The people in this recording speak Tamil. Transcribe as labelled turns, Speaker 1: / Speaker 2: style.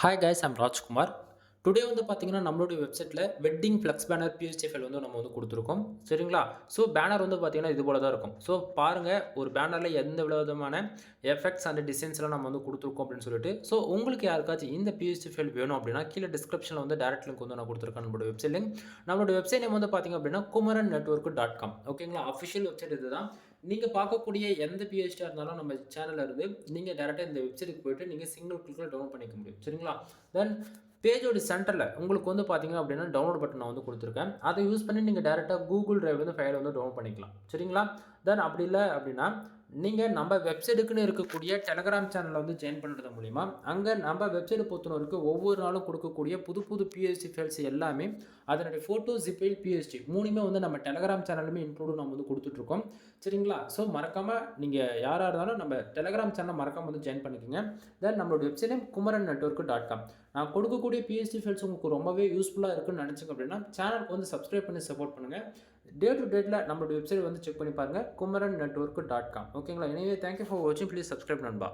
Speaker 1: Hi guys I'm Rajkumar. Today வந்து பார்த்தீங்கன்னா, நம்மளுடைய வெப்சைட்ல wedding flex banner PSD file வந்து நம்ம வந்து குடுத்துருக்கோம். சரிங்களா? ஸோ பேனர் வந்து பார்த்தீங்கன்னா, இது போல தான் இருக்கும். ஸோ பாருங்க, ஒரு பேனர்ல எந்த விதமான எஃபெக்ட்ஸ் அண்ட் டிசைன்ஸ்லாம் நம்ம வந்து குடுத்துருக்கோம் அப்படின்னு சொல்லிட்டு. ஸோ உங்களுக்கு யாருக்காச்சும் இந்த பிஎஸ்டி ஃபைல் வேணும் அப்படின்னா, கீழ டிஸ்கிரிப்ஷன்ல வந்து டைரக்ட் லிங்க் வந்து நான் குடுத்துருக்கேன் நம்மளோட வெப்சைட் லிங்க். நம்மளோட வெப்சைட் நேம் வந்து பார்த்தீங்க அப்படின்னா, kumarannetwork.com. ஓகேங்களா? அஃபிஷியல் வெப்சைட் இதுதான். நீங்க பார்க்கக்கூடிய எந்த பிஹெச்டியா இருந்தாலும் நம்ம சேனல்ல இருந்து நீங்க டைரக்ட்டா இந்த வெப்சைட்க்கு போயிட்டு நீங்க சிங்கிள் கிளிக்ல டவுன்லோட் பண்ணிக்க முடியும். சரிங்களா? தென் பேஜோட சென்டர்ல உங்களுக்கு வந்து பார்த்தீங்க அப்படின்னா, டவுன்லோட் பட்டன் நான் வந்து குடுத்துருக்கேன். அத யூஸ் பண்ணி நீங்க டைரக்ட்டா Google Driveலருந்து ஃபைல வந்து டவுன்லோட் பண்ணிக்கலாம். சரிங்களா? தென் அப்படி இல்ல அப்படின்னா, நீங்க நம்ம வெப்சைட்டுக்குன்னு இருக்கக்கூடிய Telegram சேனல்ல வந்து ஜாயின் பண்றது மூலியமா, அங்க நம்ம வெப்சைட்ட பொறுத்தவரைக்கும் ஒவ்வொரு நாளும் குடுக்கக்கூடிய புது புது பிஎஸ்டி ஃபைல்ஸ் எல்லாமே அதனுடைய ஃபோட்டோ, ஜிப் ஃபைல், பிஎஸ்டி 3மே வந்து நம்ம Telegram சேனல்லுமே இன்க்ளூட் நம்ம வந்து குடுத்துட்டுருக்கோம். சரிங்களா? ஸோ மறக்காம நீங்க யாரா இருந்தாலும் நம்ம Telegram சேனல மறக்காம வந்து ஜாயின் பண்ணிக்கங்க. தென் நம்மளோட வெப்சைட் நேம் kumarannetwork.com. நான் கொடுக்கக்கூடிய பிஎஸ்டி ஃபைல்ஸ் உங்களுக்கு ரொம்பவே யூஸ்ஃபுல்லா இருக்குன்னு நினைச்சீங்க அப்படின்னா, சேனலுக்கு வந்து சப்ஸ்கிரைப் பண்ணி சப்போர்ட் பண்ணுங்க. டே டு டேட்ல நம்மளோட வெப்சைட் வந்து செக் பண்ணி பாருங்க. kumarannetwork.com. ஓகேங்களா? எனிவே தேங்க் யூ ஃபார் வாட்சிங். ப்ளீஸ் சப்ஸ்கிரைப் நண்பா.